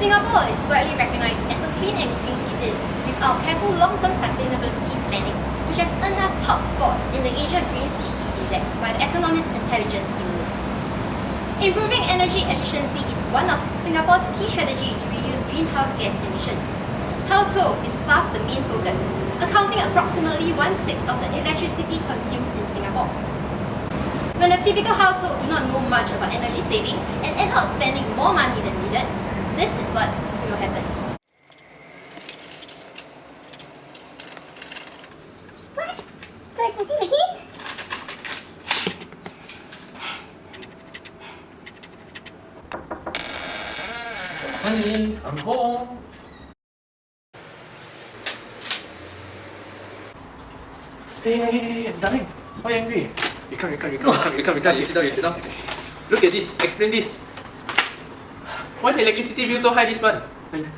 Singapore is widely recognized as a clean and green city with our careful long-term sustainability planning, which has earned us top spot in the Asia Green City Index by the Economist Intelligence Unit. Improving energy efficiency is one of Singapore's key strategies to reduce greenhouse gas emission. Household is thus the main focus, accounting approximately 1/6 of the electricity consumed in Singapore. When a typical household do not know much about energy saving and end up spending more money than needed, this is what will happen. What? So expensive again? Honey, I'm home. Hey, darling, why are you angry? You come. You sit down. Look at this, explain this. Why the electricity bill so high this month?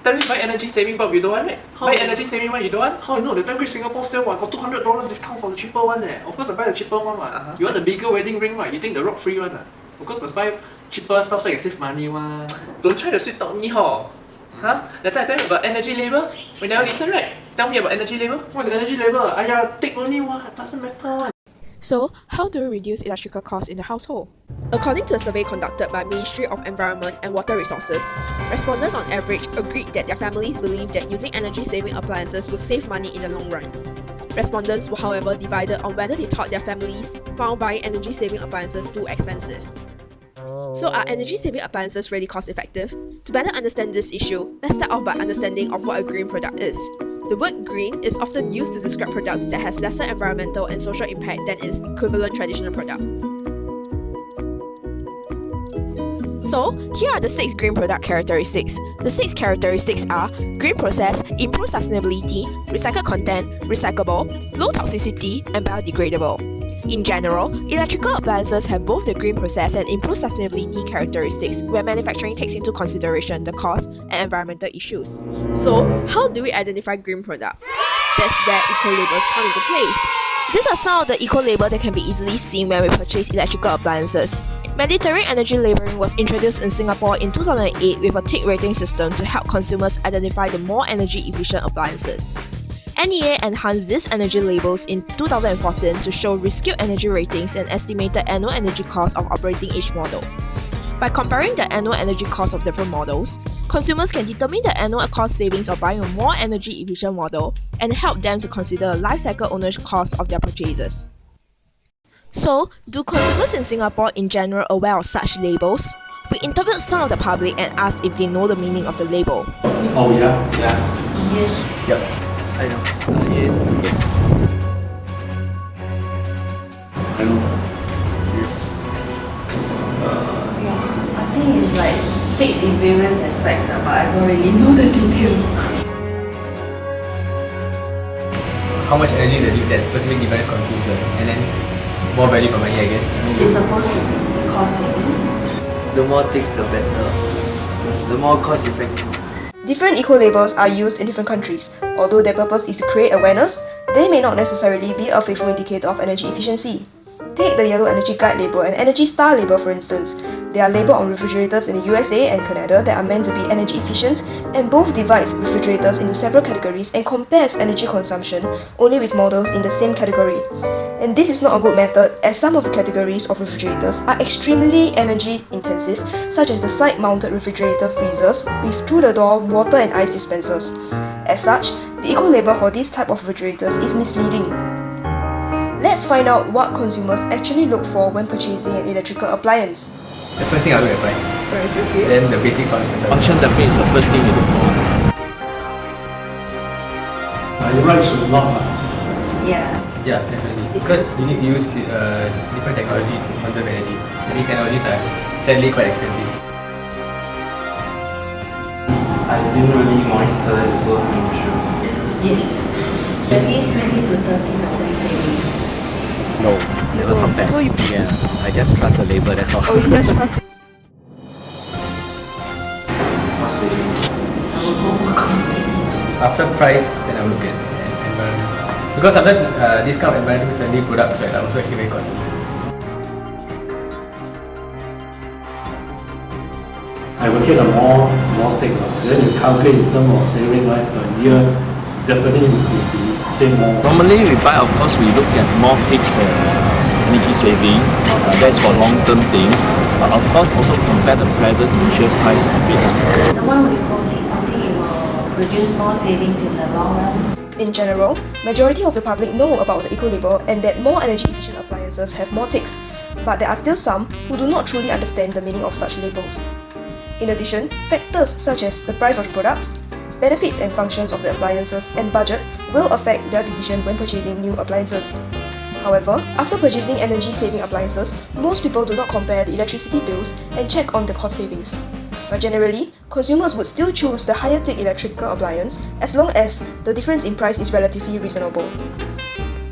Tell me buy energy saving bulb, you don't want it? Buy energy saving one, you don't want? How you know? The time Great Singapore sale, what, got $200 discount for the cheaper one eh. Of course I buy the cheaper one what. You want the bigger wedding ring right? You think the rock free one Of course must buy cheaper stuff so you can save money one. Don't try to sweet talk me, huh? That time I tell you about energy label, we never listen, right? Tell me about energy label. What's the energy label? Aya, take only one, doesn't matter one. So, how do we reduce electrical costs in the household? According to a survey conducted by Ministry of Environment and Water Resources, respondents on average agreed that their families believe that using energy-saving appliances would save money in the long run. Respondents were however divided on whether they thought their families found buying energy-saving appliances too expensive. So are energy-saving appliances really cost-effective? To better understand this issue, let's start off by understanding of what a green product is. The word green is often used to describe products that has lesser environmental and social impact than its equivalent traditional product. So, here are the 6 green product characteristics. The 6 characteristics are green process, improved sustainability, recycled content, recyclable, low toxicity, and biodegradable. In general, electrical appliances have both the green process and improved sustainability characteristics where manufacturing takes into consideration the cost and environmental issues. So, how do we identify green product? That's where eco-labels come into place. These are some of the eco-labels that can be easily seen when we purchase electrical appliances. Mandatory energy labeling was introduced in Singapore in 2008 with a tick rating system to help consumers identify the more energy-efficient appliances. NEA enhanced these energy labels in 2014 to show rescued energy ratings and estimated annual energy cost of operating each model. By comparing the annual energy cost of different models, consumers can determine the annual cost savings of buying a more energy efficient model and help them to consider the life cycle ownership cost of their purchases. So, do consumers in Singapore in general aware of such labels? We interviewed some of the public and asked if they know the meaning of the label. Oh yeah? Yes. Yep, I know. Yes. I know. I think it's like takes in various aspects, but I don't really know the detail. How much energy that specific device consumes, and then more value for money, I guess. It's supposed to be cost savings. The more ticks, the better. The more cost effective. Different eco-labels are used in different countries. Although their purpose is to create awareness, they may not necessarily be a faithful indicator of energy efficiency. Take the Yellow Energy Guide label and Energy Star label for instance. They are labeled on refrigerators in the USA and Canada that are meant to be energy efficient, and both divides refrigerators into several categories and compares energy consumption only with models in the same category. And this is not a good method, as some of the categories of refrigerators are extremely energy intensive, such as the side-mounted refrigerator freezers with through-the-door water and ice dispensers. As such, the eco-label for this type of refrigerators is misleading. Let's find out what consumers actually look for when purchasing an electrical appliance. The first thing I look at price. Right, okay. Then the basic functions. Function definitely is the first thing you look for. You write a lot. Yeah. Yeah, definitely. Because you need to use different technologies to conserve energy. And these technologies are sadly quite expensive. I didn't really monitor it, so I'm not sure. Yes. At least 20 to 30% savings. No, never compare. So you... Yeah, I just trust the label, that's all. Oh, you just trust. Cost saving. I will go for cost savings. After price, then I will look at environment. Because sometimes these kind of environmentally friendly products, right, are also actually very costly. advocate a more take. Then you calculate in terms of saving, right, per year, definitely we could be save more. Normally we buy, of course, we look at more peaks for energy saving. That's for long-term things. But of course, also compare the present initial price of it. The one with 40, I think it will produce more savings in the long run. In general, majority of the public know about the eco-label and that more energy-efficient appliances have more ticks, but there are still some who do not truly understand the meaning of such labels. In addition, factors such as the price of the products, benefits and functions of the appliances, and budget will affect their decision when purchasing new appliances. However, after purchasing energy-saving appliances, most people do not compare the electricity bills and check on the cost savings. But generally, consumers would still choose the higher tick electrical appliance as long as the difference in price is relatively reasonable.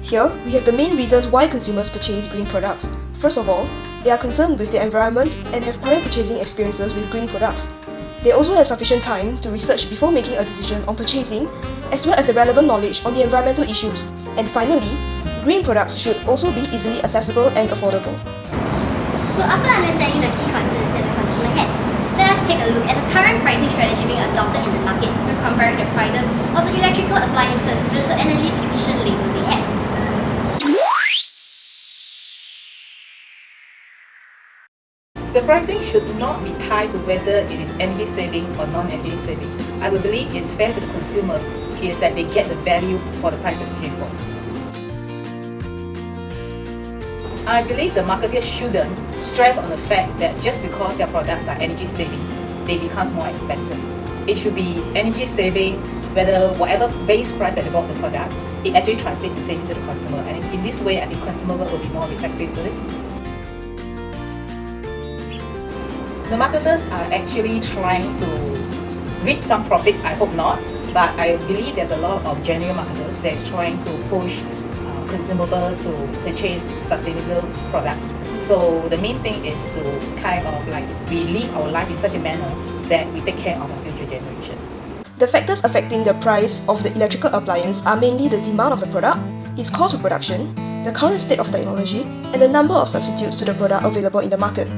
Here, we have the main reasons why consumers purchase green products. First of all, they are concerned with the environment and have prior purchasing experiences with green products. They also have sufficient time to research before making a decision on purchasing, as well as the relevant knowledge on the environmental issues. And finally, green products should also be easily accessible and affordable. So after understanding the key concerns that the consumer has, let us take a look at the current pricing strategy being adopted in the market to compare the prices of the electrical appliances with the energy efficient label they have. The pricing should not be tied to whether it is energy saving or non-energy saving. I would believe it's fair to the consumer is that they get the value for the price that they pay for. I believe the marketers shouldn't stress on the fact that just because their products are energy saving, they become more expensive. It should be energy saving, whether whatever base price that they bought the product, it actually translates to savings to the consumer. And in this way, I think consumer will be more receptive to it. The marketers are actually trying to reap some profit, I hope not, but I believe there's a lot of genuine marketers that is trying to push consumable to purchase sustainable products. So the main thing is to kind of like we live our life in such a manner that we take care of our future generation. The factors affecting the price of the electrical appliance are mainly the demand of the product, its cost of production, the current state of technology, and the number of substitutes to the product available in the market.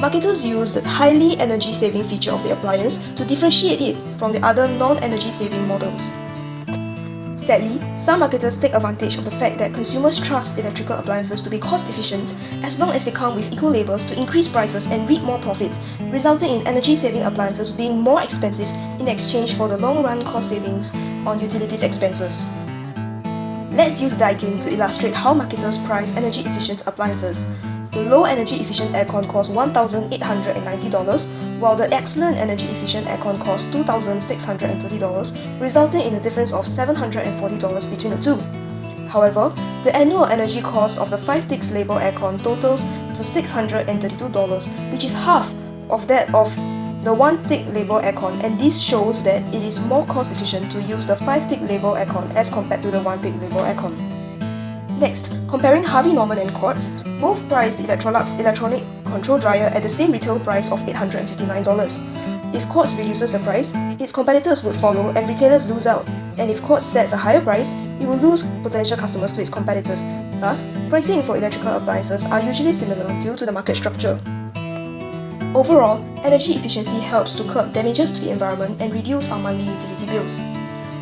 Marketers use the highly energy-saving feature of the appliance to differentiate it from the other non-energy-saving models. Sadly, some marketers take advantage of the fact that consumers trust electrical appliances to be cost-efficient as long as they come with eco-labels to increase prices and reap more profits, resulting in energy-saving appliances being more expensive in exchange for the long-run cost savings on utilities expenses. Let's use Daikin to illustrate how marketers price energy-efficient appliances. The low energy efficient aircon costs $1,890, while the excellent energy efficient aircon costs $2,630, resulting in a difference of $740 between the two. However, the annual energy cost of the 5-ticks label aircon totals to $632, which is half of that of the 1-tick label aircon, and this shows that it is more cost efficient to use the 5-tick label aircon as compared to the 1-tick label aircon. Next, comparing Harvey Norman and Quartz, both priced Electrolux electronic control dryer at the same retail price of $859. If Quartz reduces the price, its competitors would follow and retailers lose out, and if Quartz sets a higher price, it will lose potential customers to its competitors. Thus, pricing for electrical appliances are usually similar due to the market structure. Overall, energy efficiency helps to curb damages to the environment and reduce our monthly utility bills.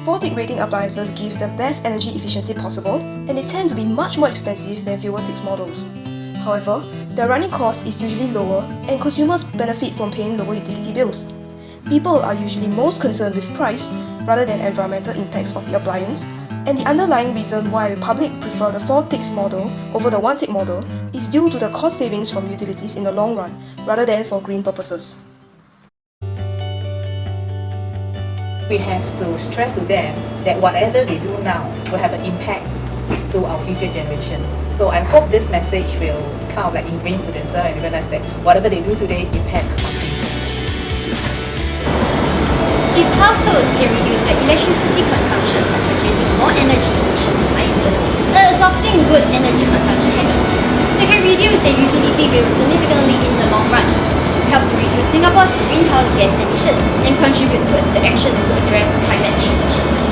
4-tick rating appliances give the best energy efficiency possible, and they tend to be much more expensive than fewer ticks models. However, their running cost is usually lower, and consumers benefit from paying lower utility bills. People are usually most concerned with price rather than environmental impacts of the appliance, and the underlying reason why the public prefer the 4-ticks model over the 1-tick model is due to the cost savings from utilities in the long run, rather than for green purposes. We have to stress to them that whatever they do now will have an impact to our future generation. So I hope this message will kind of like ingrain to themselves and realize that whatever they do today impacts our future. If households can reduce their electricity consumption by purchasing more energy efficient appliances and adopting good energy consumption habits, they can reduce their utility bills significantly in the long run, help to reduce Singapore's greenhouse gas emission, and contribute towards the action to address climate change.